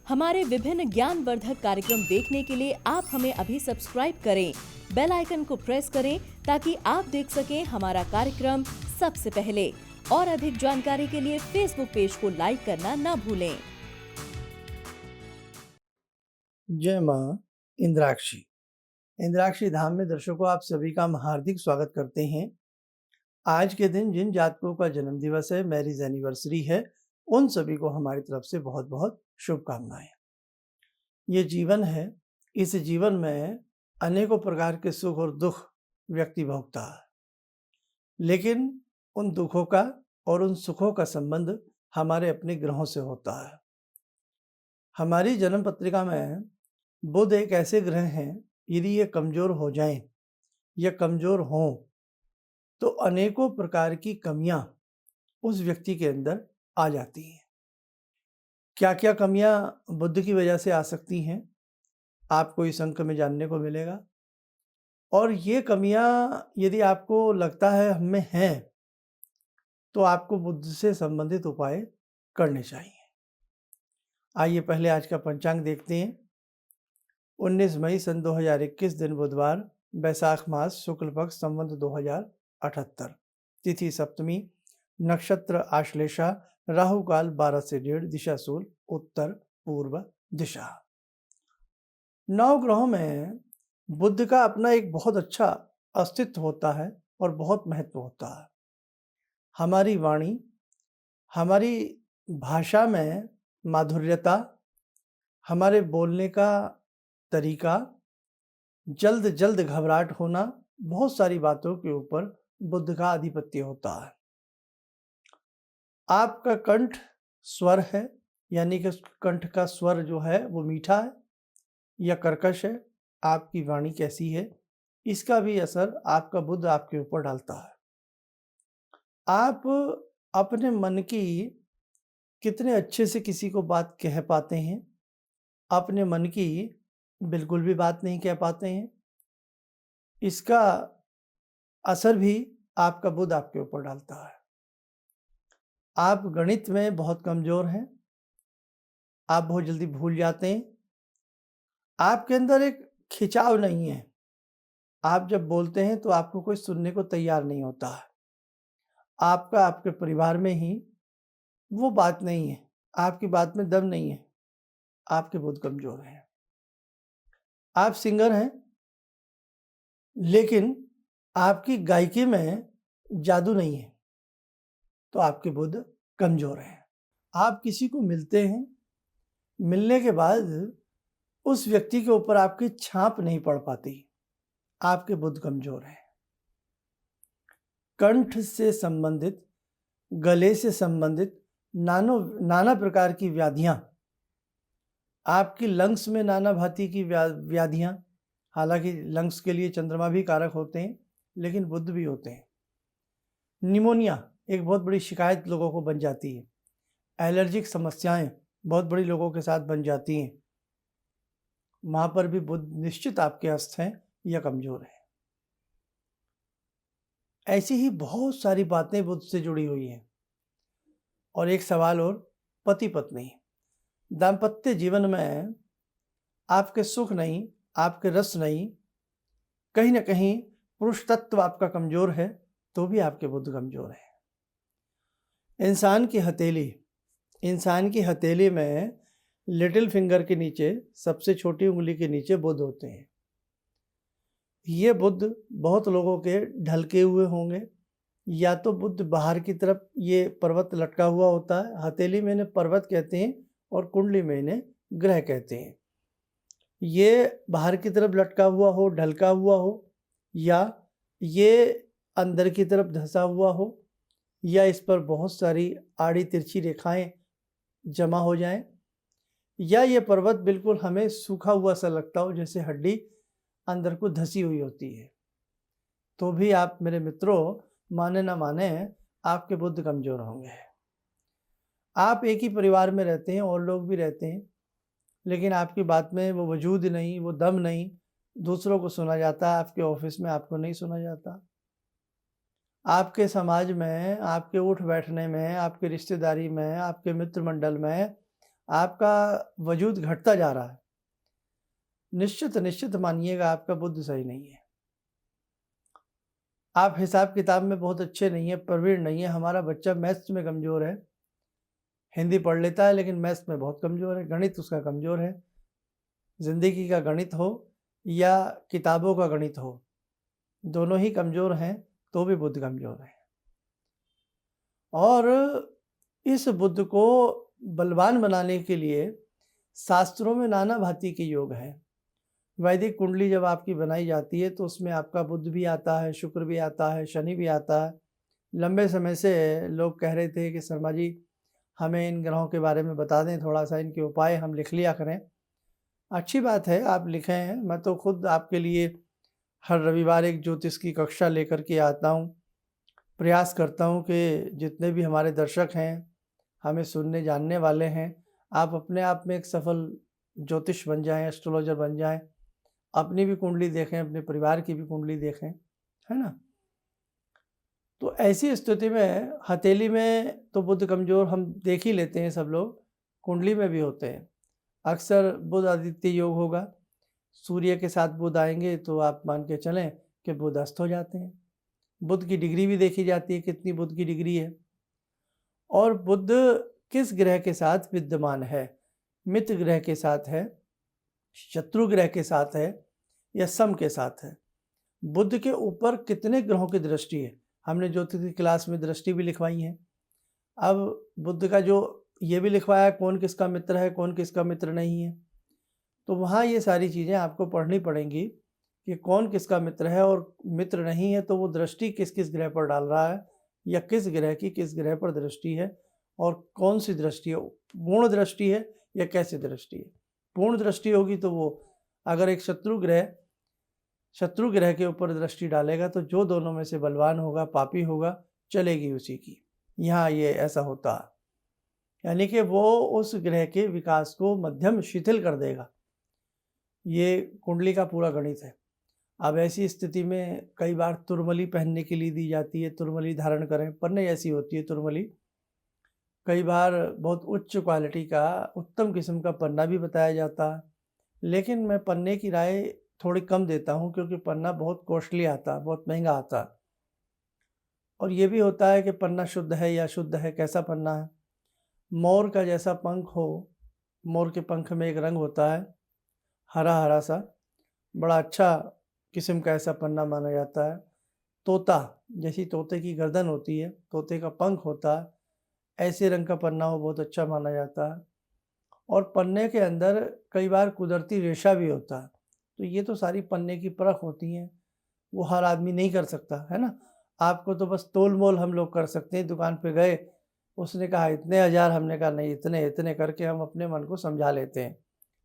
हमारे विभिन्न ज्ञानवर्धक कार्यक्रम देखने के लिए आप हमें अभी सब्सक्राइब करें, बेल आइकन को प्रेस करें ताकि आप देख सकें हमारा कार्यक्रम सबसे पहले। और अधिक जानकारी के लिए फेसबुक पेज को लाइक करना ना भूलें। जय मां इंद्राक्षी। इंद्राक्षी धाम में दर्शकों आप सभी का हम हार्दिक स्वागत करते हैं। आज के दिन जिन जातकों का जन्म दिवस है, मैरिज एनिवर्सरी है, उन सभी को हमारी तरफ से बहुत बहुत शुभकामनाएं। ये जीवन है, इस जीवन में अनेकों प्रकार के सुख और दुख व्यक्ति भोगता है, लेकिन उन दुखों का और उन सुखों का संबंध हमारे अपने ग्रहों से होता है। हमारी जन्म पत्रिका में बुध एक ऐसे ग्रह हैं, यदि ये कमजोर हो जाएं या कमजोर हों तो अनेकों प्रकार की कमियां उस व्यक्ति के अंदर आ जाती हैं। क्या क्या कमियां बुध की वजह से आ सकती हैं, आपको इस अंक में जानने को मिलेगा। और ये कमियां यदि आपको लगता है हम में हैं, तो आपको बुध से संबंधित उपाय करने चाहिए। आइए पहले आज का पंचांग देखते हैं। 19 मई सन 2021 दिन बुधवार, बैसाख मास, शुक्ल पक्ष, संवत 2078, तिथि सप्तमी, नक्षत्र आश्लेषा, राहु काल 12 से 1:30, दिशा सूल उत्तर पूर्व दिशा। 9 ग्रहों में बुध का अपना एक बहुत अच्छा अस्तित्व होता है और बहुत महत्व होता है। हमारी वाणी, हमारी भाषा में माधुर्यता, हमारे बोलने का तरीका, जल्द घबराहट होना, बहुत सारी बातों के ऊपर बुध का आधिपत्य होता है। आपका कंठ स्वर है, यानी कि कंठ का स्वर जो है वो मीठा है या कर्कश है, आपकी वाणी कैसी है, इसका भी असर आपका बुध आपके ऊपर डालता है। आप अपने मन की कितने अच्छे से किसी को बात कह पाते हैं, अपने मन की बिल्कुल भी बात नहीं कह पाते हैं, इसका असर भी आपका बुध आपके ऊपर डालता है। आप गणित में बहुत कमजोर हैं, आप बहुत जल्दी भूल जाते हैं, आपके अंदर एक खिंचाव नहीं है, आप जब बोलते हैं तो आपको कोई सुनने को तैयार नहीं होता है। आपका आपके परिवार में ही वो बात नहीं है, आपकी बात में दम नहीं है, आपके बुध कमजोर हैं। आप सिंगर हैं, लेकिन आपकी गायकी में जादू नहीं है, तो आपके बुध कमजोर हैं। आप किसी को मिलते हैं, मिलने के बाद उस व्यक्ति के ऊपर आपकी छाप नहीं पड़ पाती, आपके बुध कमजोर हैं। कंठ से संबंधित, गले से संबंधित नाना प्रकार की व्याधियां, आपकी लंग्स में नाना भांति की व्याधियां, हालांकि लंग्स के लिए चंद्रमा भी कारक होते हैं, लेकिन बुध भी होते हैं। निमोनिया एक बहुत बड़ी शिकायत लोगों को बन जाती है, एलर्जिक समस्याएं बहुत बड़ी लोगों के साथ बन जाती हैं, वहां पर भी बुध निश्चित आपके अस्त हैं या कमजोर है। ऐसी ही बहुत सारी बातें बुध से जुड़ी हुई हैं। और एक सवाल और, पति पत्नी, दाम्पत्य जीवन में आपके सुख नहीं, आपके रस नहीं, कहीं ना कहीं पुरुष तत्व आपका कमजोर है, तो भी आपके बुध कमजोर है। इंसान की हथेली में लिटिल फिंगर के नीचे, सबसे छोटी उंगली के नीचे बुध होते हैं। ये बुध बहुत लोगों के ढलके हुए होंगे, या तो बुध बाहर की तरफ ये पर्वत लटका हुआ होता है, हथेली में इन्हें पर्वत कहते हैं और कुंडली में इन्हें ग्रह कहते हैं। ये बाहर की तरफ लटका हुआ हो, ढलका हुआ हो, या ये अंदर की तरफ धंसा हुआ हो, या इस पर बहुत सारी आड़ी तिरछी रेखाएं जमा हो जाएं, या ये पर्वत बिल्कुल हमें सूखा हुआ सा लगता हो, जैसे हड्डी अंदर को धसी हुई होती है, तो भी आप मेरे मित्रों, माने ना माने, आपके बुध कमजोर होंगे। आप एक ही परिवार में रहते हैं और लोग भी रहते हैं, लेकिन आपकी बात में वो वजूद नहीं, वो दम नहीं, दूसरों को सुना जाता है, आपके ऑफिस में आपको नहीं सुना जाता। आपके समाज में, आपके उठ बैठने में, आपकी रिश्तेदारी में, आपके मित्र मंडल में आपका वजूद घटता जा रहा है। निश्चित मानिएगा आपका बुद्ध सही नहीं है। आप हिसाब किताब में बहुत अच्छे नहीं हैं, प्रवीण नहीं है। हमारा बच्चा मैथ्स में कमज़ोर है, हिंदी पढ़ लेता है लेकिन मैथ्स में बहुत कमज़ोर है, गणित उसका कमज़ोर है। ज़िंदगी का गणित हो या किताबों का गणित हो, दोनों ही कमज़ोर हैं, तो भी बुद्ध कमज़ोर है। और इस बुद्ध को बलवान बनाने के लिए शास्त्रों में नाना भांति के योग हैं। वैदिक कुंडली जब आपकी बनाई जाती है तो उसमें आपका बुध भी आता है, शुक्र भी आता है, शनि भी आता है। लंबे समय से लोग कह रहे थे कि शर्मा जी हमें इन ग्रहों के बारे में बता दें, थोड़ा सा इनके उपाय हम लिख लिया करें। अच्छी बात है, आप लिखें हैं। मैं तो खुद आपके लिए हर रविवार एक ज्योतिष की कक्षा लेकर के आता हूँ। प्रयास करता हूँ कि जितने भी हमारे दर्शक हैं, हमें सुनने जानने वाले हैं, आप अपने आप में एक सफल ज्योतिष बन जाएं, एस्ट्रोलॉजर बन जाएं, अपनी भी कुंडली देखें, अपने परिवार की भी कुंडली देखें, है ना। तो ऐसी स्थिति में हथेली में तो बुध कमज़ोर हम देख ही लेते हैं, सब लोग कुंडली में भी होते हैं। अक्सर बुध आदित्य योग होगा, सूर्य के साथ बुध आएंगे तो आप मान के चलें कि बुध अस्त हो जाते हैं। बुध की डिग्री भी देखी जाती है, कितनी बुध की डिग्री है और बुध किस ग्रह के साथ विद्यमान है। मित्र ग्रह के साथ है, शत्रु ग्रह के साथ है या सम के साथ है। बुध के ऊपर कितने ग्रहों की दृष्टि है, हमने ज्योतिष की क्लास में दृष्टि भी लिखवाई है। अब बुध का जो ये भी लिखवाया कौन किसका मित्र है, कौन किसका मित्र नहीं है, तो वहाँ ये सारी चीज़ें आपको पढ़नी पड़ेंगी कि कौन किसका मित्र है और मित्र नहीं है तो वो दृष्टि किस किस ग्रह पर डाल रहा है या किस ग्रह की किस ग्रह पर दृष्टि है और कौन सी दृष्टि है, पूर्ण दृष्टि है या कैसी दृष्टि है। पूर्ण दृष्टि होगी तो वो अगर एक शत्रु ग्रह के ऊपर दृष्टि डालेगा तो जो दोनों में से बलवान होगा, पापी होगा, चलेगी उसी की। यहाँ ये ऐसा होता है, यानी कि वो उस ग्रह के विकास को मध्यम शिथिल कर देगा। ये कुंडली का पूरा गणित है। अब ऐसी स्थिति में कई बार तुरमली पहनने के लिए दी जाती है, तुरमली धारण करें, पन्ने ऐसी होती है तुरमली। कई बार बहुत उच्च क्वालिटी का उत्तम किस्म का पन्ना भी बताया जाता है, लेकिन मैं पन्ने की राय थोड़ी कम देता हूँ क्योंकि पन्ना बहुत कॉस्टली आता है, बहुत महंगा आता है। और ये भी होता है कि पन्ना शुद्ध है या अशुद्ध है, कैसा पन्ना है। मोर का जैसा पंख हो, मोर के पंख में एक रंग होता है हरा हरा सा, बड़ा अच्छा किस्म का ऐसा पन्ना माना जाता है। तोता, जैसी तोते की गर्दन होती है, तोते का पंख होता है, ऐसे रंग का पन्ना हो बहुत अच्छा माना जाता है। और पन्ने के अंदर कई बार कुदरती रेशा भी होता है। तो ये तो सारी पन्ने की परख होती हैं, वो हर आदमी नहीं कर सकता, है ना। आपको तो बस तोल मोल हम लोग कर सकते हैं। दुकान पे गए, उसने कहा इतने हज़ार, हमने कहा नहीं इतने इतने, करके हम अपने मन को समझा लेते हैं।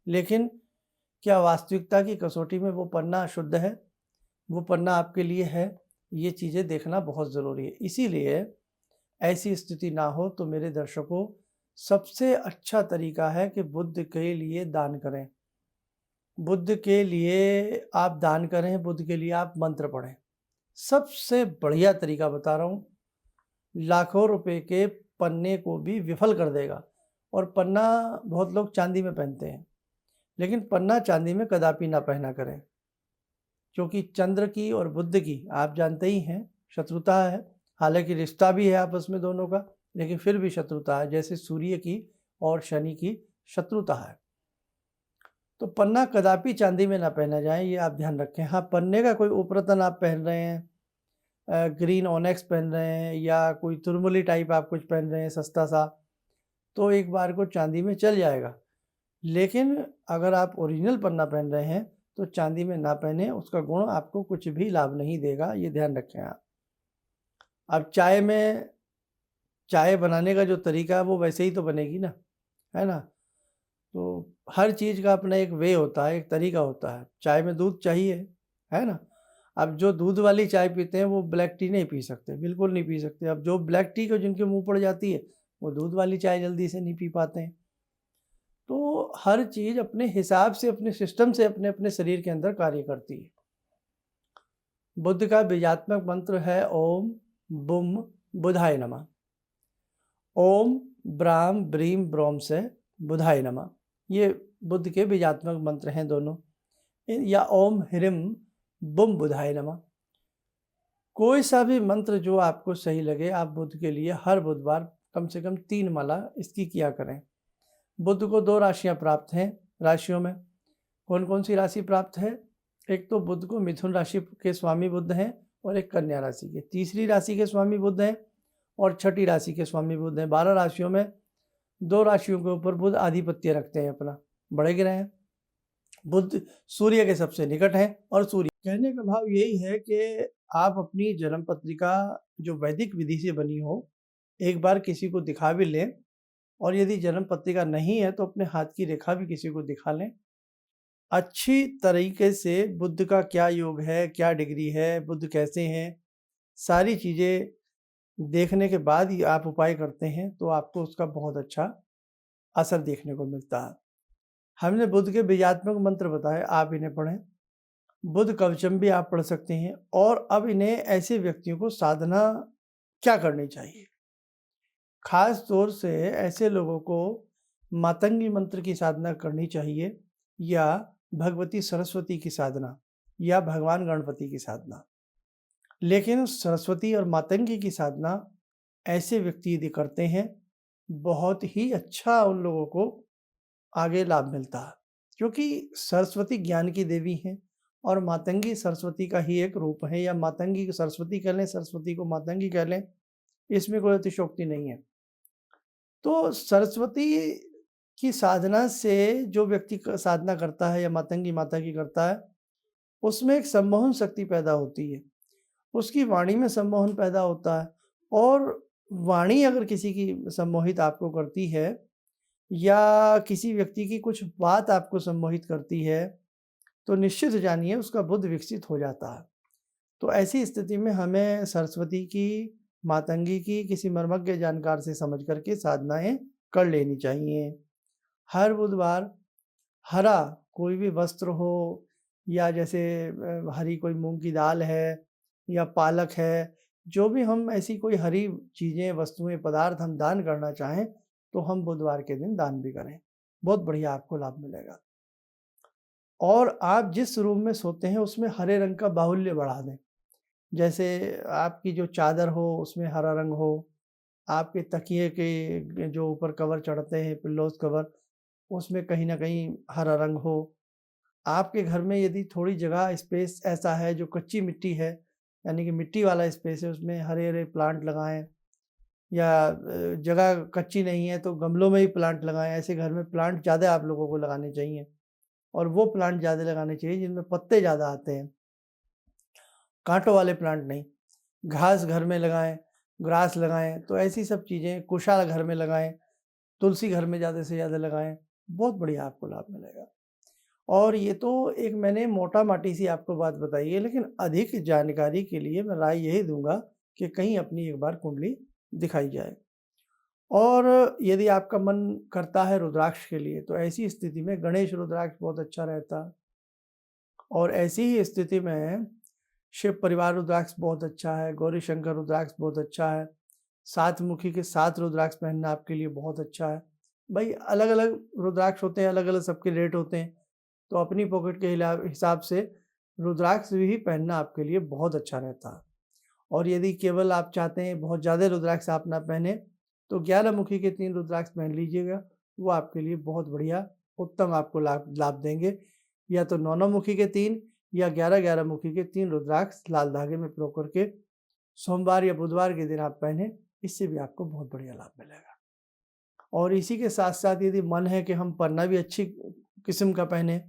लेकिन क्या वास्तविकता की कसौटी में वो पन्ना शुद्ध है, वो पन्ना आपके लिए है, ये चीज़ें देखना बहुत ज़रूरी है। इसीलिए ऐसी स्थिति ना हो तो मेरे दर्शकों, सबसे अच्छा तरीका है कि बुद्ध के लिए दान करें। बुद्ध के लिए आप दान करें, बुद्ध के लिए आप मंत्र पढ़ें। सबसे बढ़िया तरीका बता रहा हूँ, लाखों रुपए के पन्ने को भी विफल कर देगा। और पन्ना बहुत लोग चांदी में पहनते हैं, लेकिन पन्ना चांदी में कदापि ना पहना करें, क्योंकि चंद्र की और बुद्ध की आप जानते ही हैं शत्रुता है। हालांकि रिश्ता भी है आपस में दोनों का, लेकिन फिर भी शत्रुता है, जैसे सूर्य की और शनि की शत्रुता है। तो पन्ना कदापि चांदी में ना पहना जाए, ये आप ध्यान रखें। हाँ, पन्ने का कोई उपरतन आप पहन रहे हैं, ग्रीन ऑनेक्स पहन रहे हैं या कोई तुरमुली टाइप आप कुछ पहन रहे हैं सस्ता सा, तो एक बार को चांदी में चल जाएगा। लेकिन अगर आप ओरिजिनल पन्ना पहन रहे हैं तो चांदी में ना पहने, उसका गुण आपको कुछ भी लाभ नहीं देगा, ये ध्यान रखें आप। अब चाय बनाने का जो तरीका है वो वैसे ही तो बनेगी ना, है ना। तो हर चीज़ का अपना एक वे होता है, एक तरीका होता है। चाय में दूध चाहिए, है ना। अब जो दूध वाली चाय पीते हैं वो ब्लैक टी नहीं पी सकते, बिल्कुल नहीं पी सकते। अब जो ब्लैक टी को जिनके मुंह पड़ जाती है वो दूध वाली चाय जल्दी से नहीं पी पाते हैं। तो हर चीज़ अपने हिसाब से, अपने सिस्टम से, अपने अपने शरीर के अंदर कार्य करती है। बुद्ध का बीजात्मक मंत्र है ओम बुम बुधाय नमः। ओम ब्राम ब्रीम ब्रोम से बुधाय नमः। ये बुद्ध के बीजात्मक मंत्र हैं दोनों। या ओम ह्रीम बुम बुधाय नमः। कोई सा भी मंत्र जो आपको सही लगे, आप बुद्ध के लिए हर बुधवार कम से कम 3 माला इसकी किया करें। बुद्ध को 2 राशियां प्राप्त हैं। राशियों में कौन कौन सी राशि प्राप्त है? एक तो बुद्ध को मिथुन राशि के स्वामी बुद्ध हैं और एक कन्या राशि के। तीसरी राशि के स्वामी बुद्ध हैं और छठी राशि के स्वामी बुद्ध हैं। 12 राशियों में 2 राशियों के ऊपर बुद्ध आधिपत्य रखते हैं अपना, बड़े ग्रह हैं। बुद्ध सूर्य के सबसे निकट हैं और सूर्य, कहने का भाव यही है कि आप अपनी जन्म पत्रिका जो वैदिक विधि से बनी हो, एक बार किसी को दिखा भी लें, और यदि जन्म पत्रिका नहीं है तो अपने हाथ की रेखा भी किसी को दिखा लें। अच्छी तरीके से बुद्ध का क्या योग है, क्या डिग्री है, बुद्ध कैसे हैं, सारी चीज़ें देखने के बाद ही आप उपाय करते हैं तो आपको उसका बहुत अच्छा असर देखने को मिलता है। हमने बुद्ध के बीजात्मक मंत्र बताए, आप इन्हें पढ़ें। बुद्ध कवचम भी आप पढ़ सकते हैं। और अब इन्हें ऐसे व्यक्तियों को साधना क्या करनी चाहिए, खास तौर से ऐसे लोगों को मातंगी मंत्र की साधना करनी चाहिए, या भगवती सरस्वती की साधना, या भगवान गणपति की साधना। लेकिन सरस्वती और मातंगी की साधना ऐसे व्यक्ति यदि करते हैं, बहुत ही अच्छा उन लोगों को आगे लाभ मिलता है, क्योंकि सरस्वती ज्ञान की देवी हैं और मातंगी सरस्वती का ही एक रूप है, या मातंगी को सरस्वती कह लें, सरस्वती को मातंगी कह लें, इसमें कोई अतिशयोक्ति नहीं है। तो सरस्वती की साधना से जो व्यक्ति साधना करता है या मातंगी माता की करता है, उसमें एक सम्मोहन शक्ति पैदा होती है, उसकी वाणी में सम्मोहन पैदा होता है। और वाणी अगर किसी की सम्मोहित आपको करती है, या किसी व्यक्ति की कुछ बात आपको सम्मोहित करती है, तो निश्चित जानिए उसका बुद्ध विकसित हो जाता है। तो ऐसी स्थिति में हमें सरस्वती की, मातंगी की किसी मर्मज्ञ जानकार से समझ करके साधनाएं कर लेनी चाहिए। हर बुधवार हरा कोई भी वस्त्र हो, या जैसे हरी कोई मूंग की दाल है या पालक है, जो भी हम ऐसी कोई हरी चीज़ें, वस्तुएं, पदार्थ हम दान करना चाहें तो हम बुधवार के दिन दान भी करें, बहुत बढ़िया आपको लाभ मिलेगा। और आप जिस रूम में सोते हैं उसमें हरे रंग का बाहुल्य बढ़ा दें। जैसे आपकी जो चादर हो उसमें हरा रंग हो, आपके तकिए के जो ऊपर कवर चढ़ते हैं, पिल्लोज़ कवर, उसमें कहीं न कहीं हरा रंग हो। आपके घर में यदि थोड़ी जगह स्पेस ऐसा है जो कच्ची मिट्टी है, यानी कि मिट्टी वाला स्पेस है, उसमें हरे-हरे प्लांट लगाएँ, या जगह कच्ची नहीं है तो गमलों में ही प्लांट लगाएँ। ऐसे घर में प्लांट ज़्यादा आप लोगों को लगाने चाहिए, और वो प्लांट ज़्यादा लगाने चाहिए जिनमें पत्ते ज़्यादा आते हैं, काँटों वाले प्लांट नहीं। घास घर में लगाएँ, ग्रास लगाएँ, तो ऐसी सब चीज़ें, कुशाल घर में लगाएँ, तुलसी घर में ज़्यादा से ज़्यादा लगाएँ, बहुत बढ़िया आपको लाभ मिलेगा। और ये तो एक मैंने मोटा-माटी सी आपको बात बताई है, लेकिन अधिक जानकारी के लिए मैं राय यही दूँगा कि कहीं अपनी एक बार कुंडली दिखाई जाए। और यदि आपका मन करता है रुद्राक्ष के लिए, तो ऐसी स्थिति में गणेश रुद्राक्ष बहुत अच्छा रहता है। और ऐसी ही स्थिति में शिव परिवार रुद्राक्ष बहुत अच्छा है, गौरी शंकर रुद्राक्ष बहुत अच्छा है, 7 मुखी के 7 रुद्राक्ष पहनना आपके लिए बहुत अच्छा है। भाई अलग-अलग रुद्राक्ष होते हैं, अलग-अलग सबके रेट होते हैं, तो अपनी पॉकेट के हिसाब से रुद्राक्ष भी पहनना आपके लिए बहुत अच्छा रहता है। और यदि केवल आप चाहते हैं बहुत ज़्यादा रुद्राक्ष आप ना पहने, तो 11 मुखी के 3 रुद्राक्ष पहन लीजिएगा, वो आपके लिए बहुत बढ़िया, उत्तम आपको लाभ लाभ देंगे। या तो 9-9 मुखी के 3 या 11-11 मुखी के 3 रुद्राक्ष लाल धागे में पिरो करके सोमवार या बुधवार के दिन आप पहने, इससे भी आपको बहुत बढ़िया लाभ मिलेगा। और इसी के साथ-साथ यदि मन है कि हम पन्ना भी अच्छी किस्म का पहने,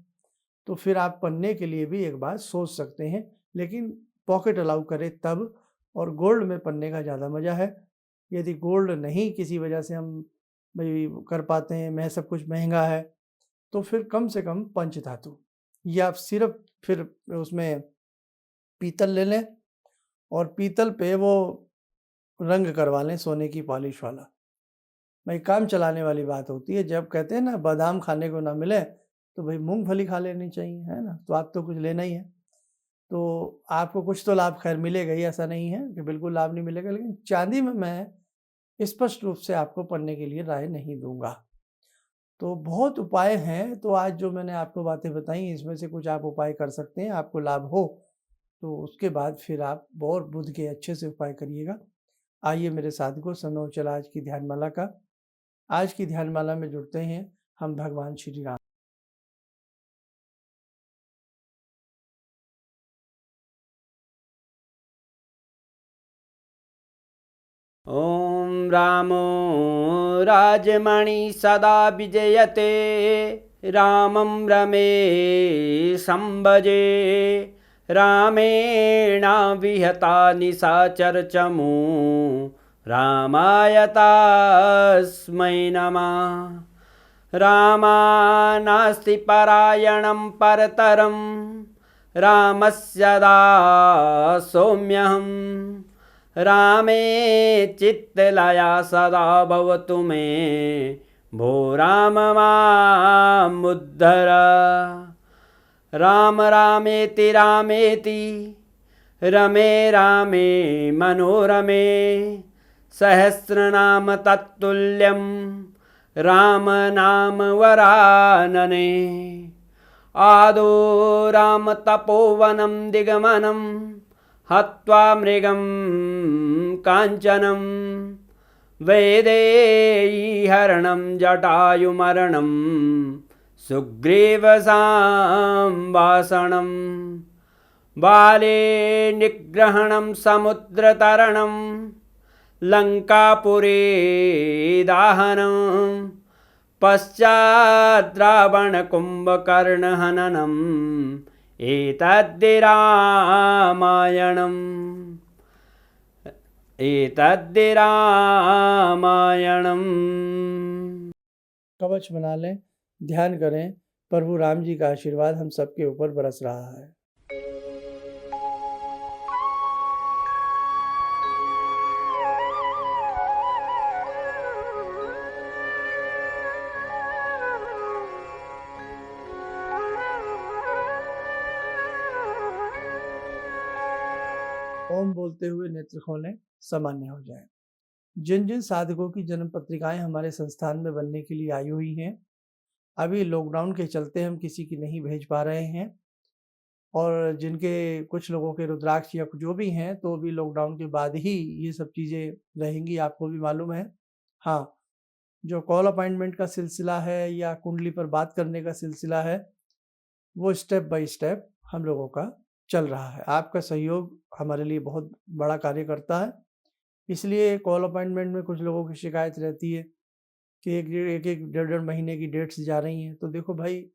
तो फिर आप पन्ने के लिए भी एक बार सोच सकते हैं, लेकिन पॉकेट अलाउ करे तब। और गोल्ड में पन्ने का ज़्यादा मज़ा है। यदि गोल्ड नहीं किसी वजह से हम भई कर पाते हैं, मैं सब कुछ महँगा है, तो फिर कम से कम पंचधातु, या सिर्फ़ फिर उसमें पीतल ले लें और पीतल पे वो रंग करवा लें सोने की पॉलिश वाला। भाई काम चलाने वाली बात होती है। जब कहते हैं ना बादाम खाने को ना मिले, तो भाई मूँगफली खा लेनी चाहिए, है ना? तो आप तो कुछ लेना ही है। तो आपको कुछ तो लाभ खैर मिलेगा ही, ऐसा नहीं है कि बिल्कुल लाभ नहीं मिलेगा, लेकिन चांदी में मैं स्पष्ट रूप से आपको पढ़ने के लिए राय नहीं दूंगा। तो बहुत उपाय हैं, तो आज जो मैंने आपको बातें बताई इसमें से कुछ आप उपाय कर सकते हैं, आपको लाभ हो तो उसके बाद फिर आप और बुध के अच्छे से उपाय करिएगा। आइए मेरे साथियों, समय हो चला आज की ध्यानमाला का। आज की ध्यानमाला में जुड़ते हैं हम भगवान श्री राम। ॐ रामो राजमणि सदा विजयते रामं रमे संभजे रामेण विहता निशाचरचमू रामाय तस्मै नमः। रामानास्ति परायणं परतरं रामस्य दासोऽम्यहम्। रामे चित्तलया सदा भवतु मे भो राम मामुद्धर। राम रामेति रामेति रमे रामे मनोरमे सहस्रनाम तत्तुल्यं राम नाम वरानने। आदो राम तपोवनं दिगमनं हत्वा मृगं काञ्चनं वैदेहीहरणं जटायुमरणं सुग्रीवसंभाषणं बाले निग्रहणं समुद्रतरणं लङ्कापुरे दाहनं पश्चात् रावणकुम्भकर्णहननम् एतद्धि रामायणम्। कवच बना लें, ध्यान करें, प्रभु राम जी का आशीर्वाद हम सबके ऊपर बरस रहा है। ओम बोलते हुए नेत्र खोलें, सामान्य हो जाए। जिन जिन साधकों की जन्म पत्रिकाएं हमारे संस्थान में बनने के लिए आई हुई हैं, अभी लॉकडाउन के चलते हम किसी की नहीं भेज पा रहे हैं, और जिनके कुछ लोगों के रुद्राक्ष या जो भी हैं तो भी लॉकडाउन के बाद ही ये सब चीज़ें रहेंगी, आपको भी मालूम है। हाँ, जो कॉल अपॉइंटमेंट का सिलसिला है या कुंडली पर बात करने का सिलसिला है, वो स्टेप बाय स्टेप हम लोगों का चल रहा है। आपका सहयोग हमारे लिए बहुत बड़ा कार्य करता है, इसलिए कॉल अपॉइंटमेंट में कुछ लोगों की शिकायत रहती है कि एक डेढ़ महीने की डेट्स जा रही हैं। तो देखो भाई,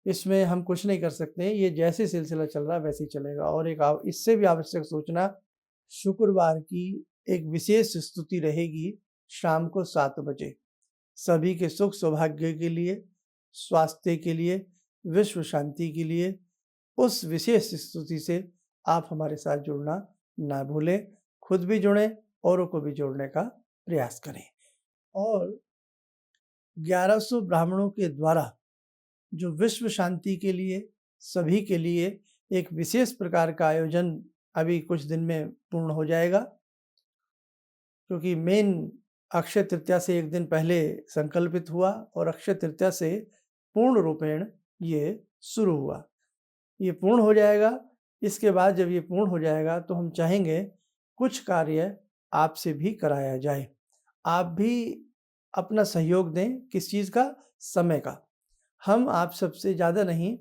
इसमें हम कुछ नहीं कर सकते हैं, ये जैसे सिलसिला चल रहा है वैसे ही चलेगा। और एक इससे भी आवश्यक सूचना, शुक्रवार की एक विशेष स्तुति रहेगी शाम को 7 बजे, सभी के सुख सौभाग्य के लिए, स्वास्थ्य के लिए, विश्व शांति के लिए। उस विशेष स्तुति से आप हमारे साथ जुड़ना ना भूलें, खुद भी जुड़ें, औरों को भी जोड़ने का प्रयास करें। और 1100 ब्राह्मणों के द्वारा जो विश्व शांति के लिए, सभी के लिए एक विशेष प्रकार का आयोजन अभी कुछ दिन में पूर्ण हो जाएगा, क्योंकि मेन अक्षय तृतीया से एक दिन पहले संकल्पित हुआ और अक्षय तृतीया से पूर्ण रूपेण ये शुरू हुआ। ये पूर्ण हो जाएगा। इसके बाद जब ये पूर्ण हो जाएगा तो हम चाहेंगे कुछ कार्य आपसे भी कराया जाए। आप भी अपना सहयोग दें। किस चीज़ का? समय का। हम आप सबसे ज़्यादा नहीं,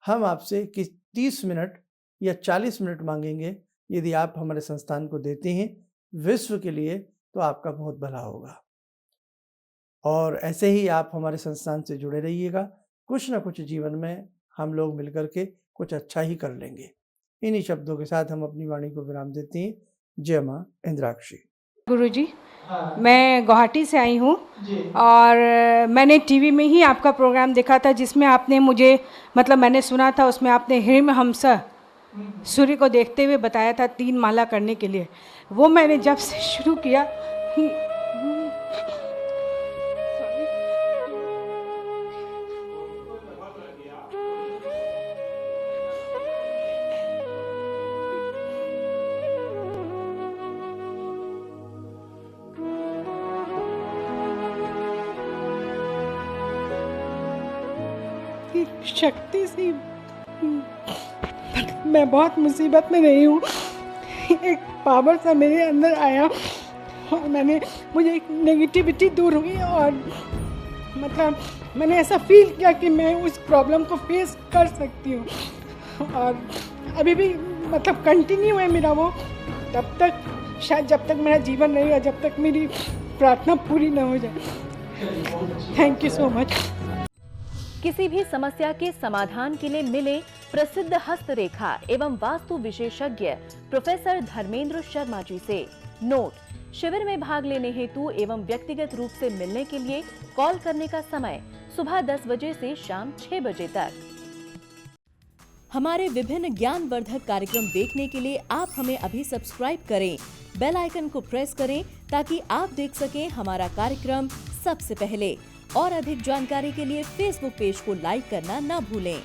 हम आपसे 30 मिनट या 40 मिनट मांगेंगे। यदि आप हमारे संस्थान को देते हैं विश्व के लिए तो आपका बहुत भला होगा। और ऐसे ही आप हमारे संस्थान से जुड़े रहिएगा। कुछ ना कुछ जीवन में हम लोग मिलकर के कुछ अच्छा ही कर लेंगे। इन्हीं शब्दों के साथ हम अपनी वाणी को विराम देते हैं। जय माँ इंद्राक्षी। गुरुजी, मैं गुवाहाटी से आई हूँ और मैंने टीवी में ही आपका प्रोग्राम देखा था, जिसमें आपने मुझे, मतलब मैंने सुना था, उसमें आपने हिरण्यहंस सूर्य को देखते हुए बताया था 3 माला करने के लिए। वो मैंने जब से शुरू किया, शक्ति सी, मैं बहुत मुसीबत में रही हूँ। एक पावर सा मेरे अंदर आया और मुझे एक नेगेटिविटी दूर हुई और मतलब मैंने ऐसा फील किया कि मैं उस प्रॉब्लम को फेस कर सकती हूँ और अभी भी मतलब कंटिन्यू है मेरा वो, तब तक शायद जब तक मेरा जीवन रहेगा, जब तक मेरी प्रार्थना पूरी ना हो जाए। Thank you so much. किसी भी समस्या के समाधान के लिए मिले प्रसिद्ध हस्तरेखा एवं वास्तु विशेषज्ञ प्रोफेसर धर्मेंद्र शर्मा जी से। नोट: शिविर में भाग लेने हेतु एवं व्यक्तिगत रूप से मिलने के लिए कॉल करने का समय सुबह 10 बजे से शाम 6 बजे तक। हमारे विभिन्न ज्ञानवर्धक कार्यक्रम देखने के लिए आप हमें अभी सब्सक्राइब करें, बेल आइकन को प्रेस करें ताकि आप देख सकें हमारा कार्यक्रम सबसे पहले। और अधिक जानकारी के लिए फेसबुक पेज को लाइक करना ना भूलें।